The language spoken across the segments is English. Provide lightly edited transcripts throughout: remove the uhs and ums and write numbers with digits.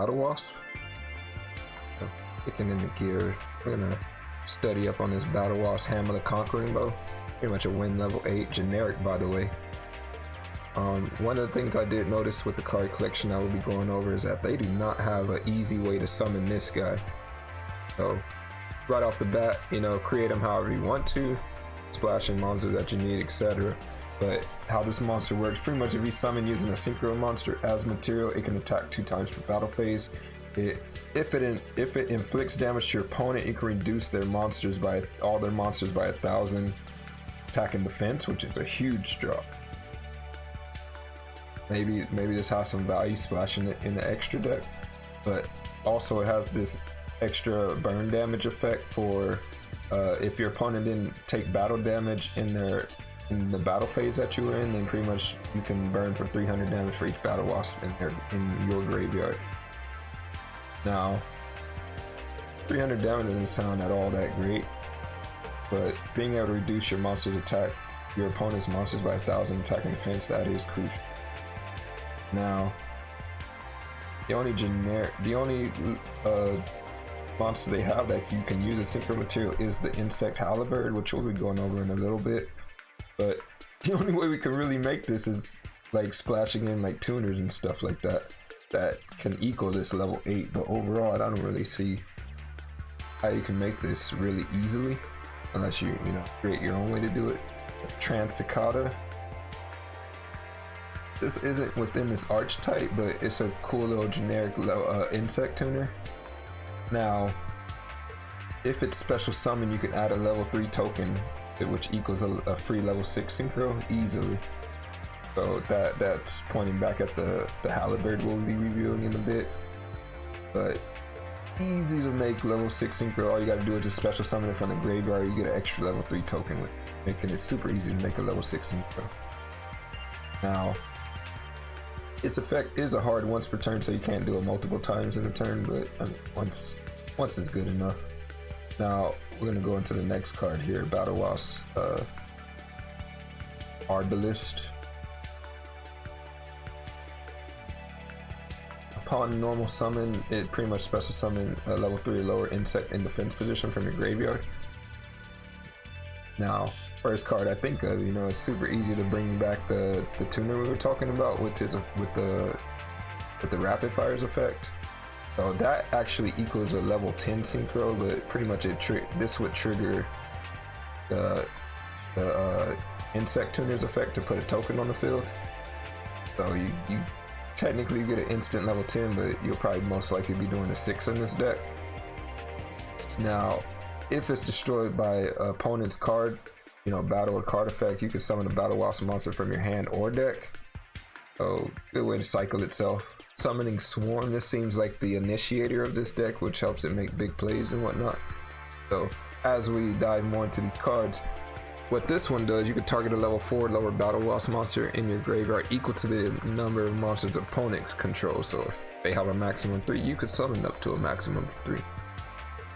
Battlewasp. So, kicking into gear, we're gonna study up on this Battlewasp Hammer the Conquering Bow. Pretty much a win level 8, generic by the way. One of the things I did notice with the card collection I will be going over is that they do not have an easy way to summon this guy. So right off the bat, you know, create him however you want to, splashing monsters that you need, etc. But how this monster works, pretty much if you summon using a synchro monster as material, it can attack 2 times per battle phase. If it inflicts damage to your opponent, you can reduce their monsters by all their monsters by 1,000 attack and defense, which is a huge drop. Maybe this has some value splashing it in the extra deck, but also it has this extra burn damage effect for if your opponent didn't take battle damage in the battle phase that you were in, then pretty much you can burn for 300 damage for each Battlewasp in your graveyard. Now 300 damage doesn't sound at all that great, but being able to reduce your monster's attack, your opponent's monsters by 1,000 attack and defense, that is crucial. Now, the only monster they have that you can use as synchro material is the insect halberd, which we'll be going over in a little bit. But the only way we can really make this is like splashing in like tuners and stuff like that can equal this level 8. But overall, I don't really see how you can make this really easily unless you create your own way to do it. Trans Cicada. This isn't within this archetype, but it's a cool little generic insect tuner. Now, if it's special summon, you can add a level 3 token, which equals a free level 6 synchro easily. So that's pointing back at the halberd we'll be reviewing in a bit. But easy to make level 6 synchro. All you gotta do is just special summon it from the graveyard. You get an extra level 3 token with it, making it super easy to make a level 6 synchro. Now, its effect is a hard once per turn, so you can't do it multiple times in a turn, but once is good enough. Now we're gonna go into the next card here, Battlewasp Arbalist. Upon normal summon, it pretty much special summon a level 3 or lower insect in defense position from your graveyard. Now, first card I think of, it's super easy to bring back the tuner we were talking about with the rapid fires effect. So that actually equals a level 10 synchro, but pretty much this would trigger the insect tuner's effect to put a token on the field. So you technically get an instant level 10, but you'll probably most likely be doing a 6 in this deck. Now, if it's destroyed by opponent's card, battle or card effect, you can summon a Battlewasp monster from your hand or deck. So good way to cycle itself. Summoning Swarm, this seems like the initiator of this deck, which helps it make big plays and whatnot. So as we dive more into these cards, what this one does, you can target a level 4 lower Battlewasp monster in your graveyard equal to the number of monsters opponent controls. So if they have a maximum 3, you could summon up to a maximum of 3.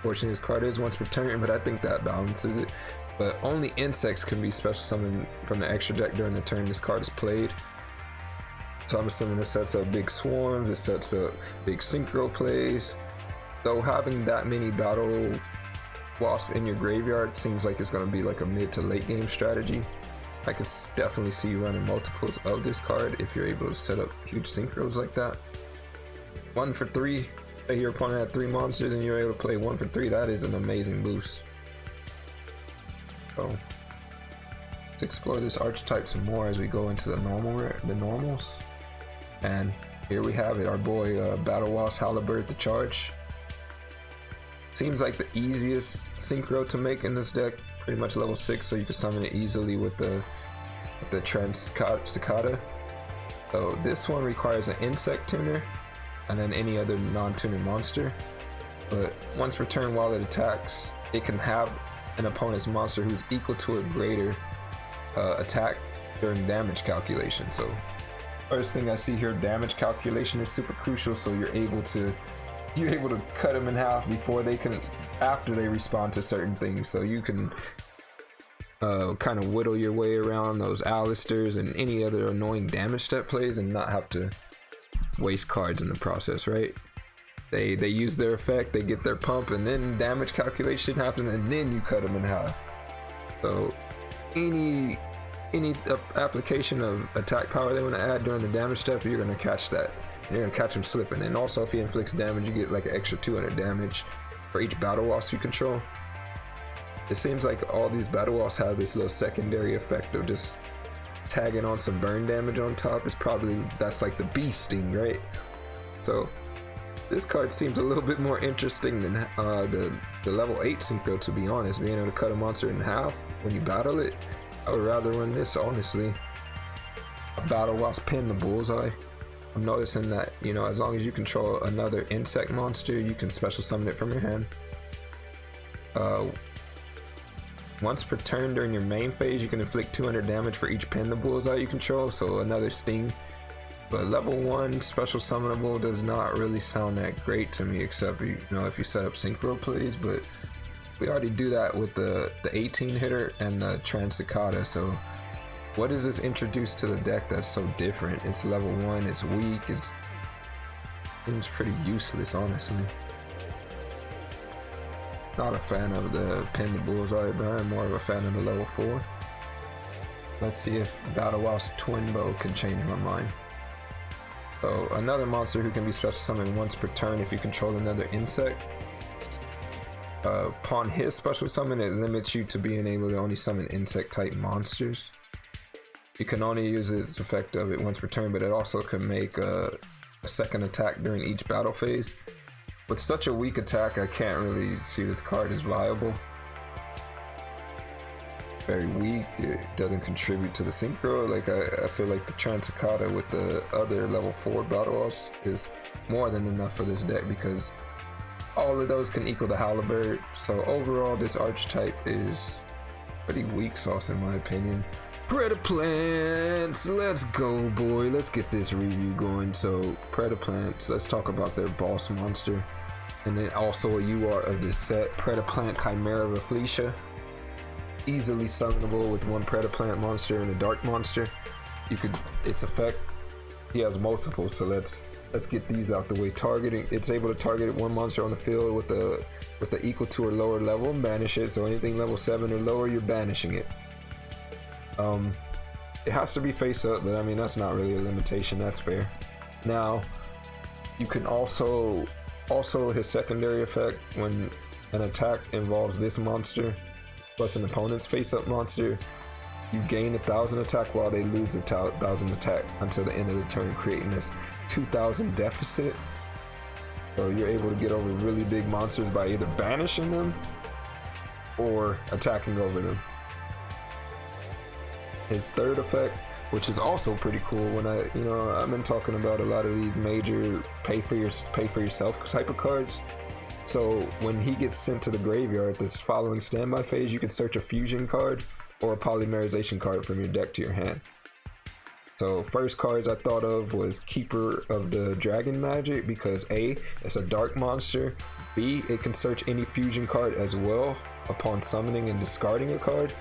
Fortunately, this card is once per turn, but I think that balances it. But only insects can be special summoned from the extra deck during the turn this card is played. So I'm assuming this sets up big swarms, it sets up big synchro plays. So having that many Battlewasp in your graveyard seems like it's going to be like a mid to late game strategy. I can definitely see you running multiples of this card if you're able to set up huge synchros like that. 1 for 3. Say your opponent had 3 monsters and you're able to play 1 for 3. That is an amazing boost. So let's explore this archetype some more as we go into the normals. And here we have it, our boy Battlewasp Halberd the Charge. Seems like the easiest synchro to make in this deck, pretty much level 6, so you can summon it easily with the Trans Cicada. So this one requires an insect tuner and then any other non-tuner monster. But once per turn while it attacks, it can have an opponent's monster who's equal to a greater attack during damage calculation. So first thing I see here, damage calculation is super crucial, so you're able to cut them in half after they respond to certain things. So you can kind of whittle your way around those Alistairs and any other annoying damage step plays and not have to waste cards in the process, right? They use their effect, they get their pump, and then damage calculation happens, and then you cut them in half. So any application of attack power they want to add during the damage step, you're going to catch that. You're going to catch them slipping. And also, if he inflicts damage, you get like an extra 200 damage for each Battlewasp you control. It seems like all these Battlewasps have this little secondary effect of just tagging on some burn damage on top. That's like the beast sting, right? So this card seems a little bit more interesting than the level 8 synchro, to be honest. Being able to cut a monster in half when you battle it, I would rather run this, honestly. A Battlewasp pin the bullseye. I'm noticing that, you know, as long as you control another insect monster, you can special summon it from your hand. Once per turn during your main phase, you can inflict 200 damage for each pin the bullseye you control, so another sting. But level 1 special summonable does not really sound that great to me, except if you set up synchro plays, but we already do that with the 18 hitter and the Transcicada. So what does this introduce to the deck that's so different? It's level 1, it's weak, it seems pretty useless, honestly. Not a fan of the pin the bullseye, but I'm more of a fan of the level 4. Let's see if Battlewasp Twin Bow can change my mind. So another monster who can be special summoned once per turn if you control another insect. Upon his special summon, it limits you to being able to only summon insect type monsters. You can only use its effect of it once per turn, but it also can make a second attack during each battle phase. With such a weak attack, I can't really see this card as viable. Very weak, it doesn't contribute to the synchro. Like I feel like the Transcicada with the other level 4 Battlewasp is more than enough for this deck, because all of those can equal the Halberd. So overall, this archetype is pretty weak sauce in my opinion. Predaplants, let's go, boy. Let's get this review going. So Predaplants, let's talk about their boss monster, and then also a UR of this set. Predaplant Chimera Rafflesia. Easily summonable with one Predaplant monster and a dark monster. Its effect, he has multiple, so let's get these out the way. Targeting, it's able to target one monster on the field with the equal to or lower level and banish it. So anything level 7 or lower, you're banishing it. It has to be face up, but I mean that's not really a limitation, that's fair. Now you can also his secondary effect, when an attack involves this monster plus an opponent's face up monster, you gain 1,000 attack while they lose 1,000 attack until the end of the turn, creating this 2,000 deficit. So you're able to get over really big monsters by either banishing them or attacking over them. His third effect, which is also pretty cool, when I've been talking about a lot of these major pay for yourself type of cards. So when he gets sent to the graveyard, this following standby phase, you can search a fusion card or a polymerization card from your deck to your hand. So first cards I thought of was Keeper of the Dragon Magic, because A, it's a dark monster, B, it can search any fusion card as well upon summoning and discarding a card.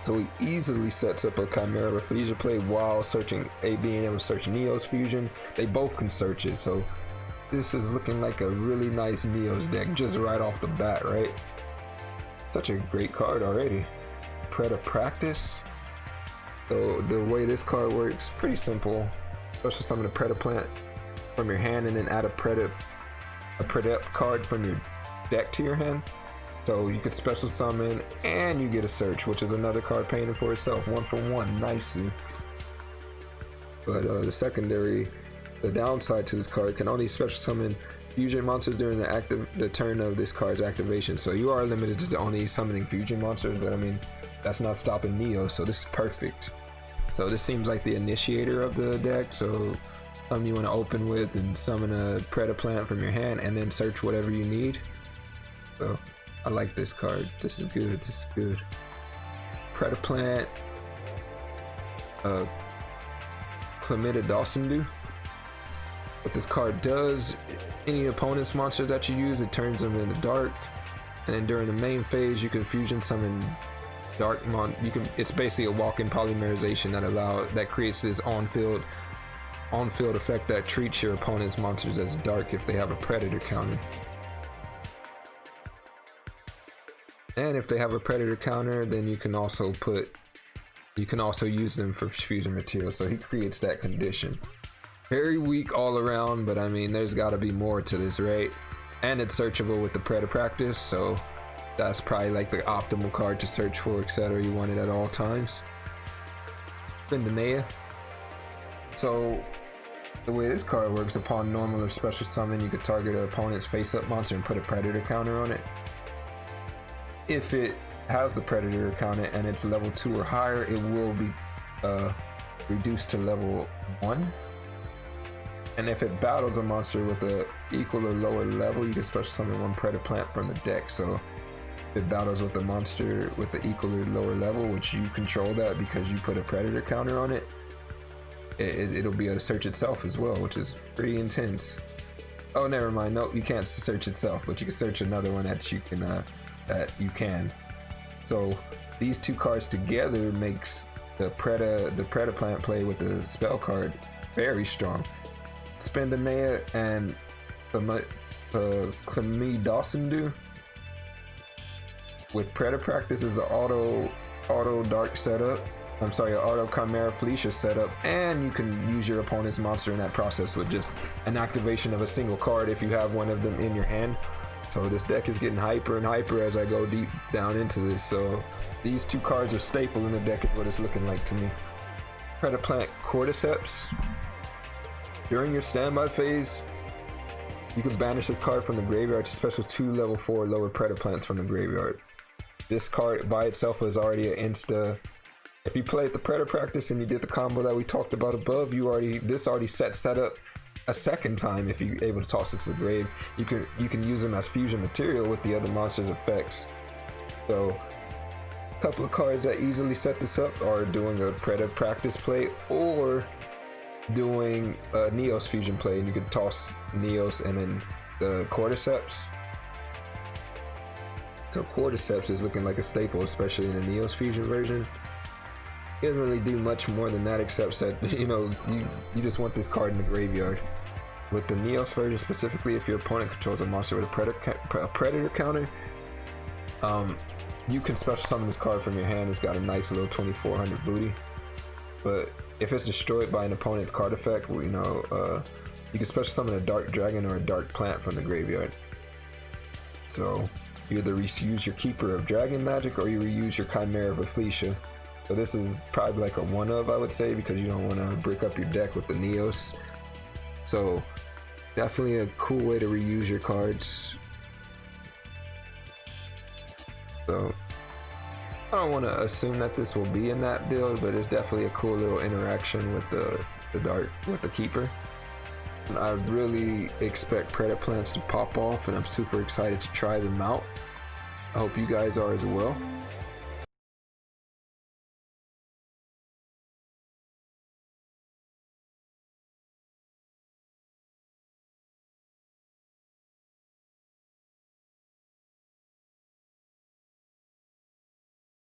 So he easily sets up a Chimera Rafflesia play while being able to search Neo's fusion. They both can search it, so this is looking like a really nice Neo's deck just right off the bat, right? Such a great card already. Predapractice. So the way this card works, pretty simple. Special summon a Predaplant from your hand and then add a Predap card from your deck to your hand. So you could special summon and you get a search, which is another card paying for itself, 1 for 1, nicely. But the downside to this card, can only special summon fusion monsters during the turn of this card's activation. So you are limited to only summoning fusion monsters, but I mean that's not stopping Neo, so this is perfect. So this seems like the initiator of the deck. So you want to open with and summon a Predaplant from your hand and then search whatever you need. So I like this card. This is good. This is good. Predaplant, Chlamydia Dawson. What this card does, any opponent's monster that you use, it turns them into dark, and then during the main phase you can fusion summon dark it's basically a walk-in polymerization that creates this on-field on-field effect that treats your opponent's monsters as dark if they have a predator counter. And if they have a predator counter, then you can also use them for fusion material. So he creates that condition. Very weak all around, but I mean, there's got to be more to this, right? And it's searchable with the Predapractice, so that's probably like the optimal card to search for, etc. You want it at all times. Spindamea. So the way this card works, upon normal or special summon, you could target an opponent's face-up monster and put a predator counter on it. If it has the predator counter and it's level 2 or higher, it will be reduced to level 1. And if it battles a monster with a equal or lower level, you can special summon one Predaplant from the deck. So if it battles with a monster with the equal or lower level, which you control that because you put a predator counter on it, it'll be able to search itself as well, which is pretty intense. Oh, never mind. Nope, you can't search itself, but you can search another one that you can. So these two cards together makes the Predaplant play with the spell card very strong. Spindamea and Clemidosindu with Predapractice is an auto dark setup. I'm sorry, an auto Chimera Felicia setup, and you can use your opponent's monster in that process with just an activation of a single card if you have one of them in your hand. So this deck is getting hyper and hyper as I go deep down into this. So these two cards are staple in the deck is what it's looking like to me. Predaplant Cordyceps. During your standby phase, you can banish this card from the graveyard to special 2 level 4 lower Predaplants from the graveyard. This card by itself is already an insta. If you played the Predapractice and you did the combo that we talked about above, this already sets that up a second time. If you're able to toss it to the grave, you can use them as fusion material with the other monster's effects. So a couple of cards that easily set this up are doing a Predapractice play or doing a Neos fusion play, and you could toss Neos and then the Cordyceps. So Cordyceps is looking like a staple, especially in the Neos fusion version. It doesn't really do much more than that, except that you just want this card in the graveyard. With the Neos version specifically, if your opponent controls a monster with a predator counter, you can special summon this card from your hand. It's got a nice little 2400 booty. But if it's destroyed by an opponent's card effect, you can special summon a dark dragon or a dark plant from the graveyard. So you either reuse your Keeper of Dragon Magic or you reuse your Chimera of Felicia. So this is probably like a one of, I would say, because you don't want to break up your deck with the Neos. So definitely a cool way to reuse your cards. So I don't want to assume that this will be in that build, but it's definitely a cool little interaction with the Keeper. And I really expect Predaplants to pop off, and I'm super excited to try them out. I hope you guys are as well.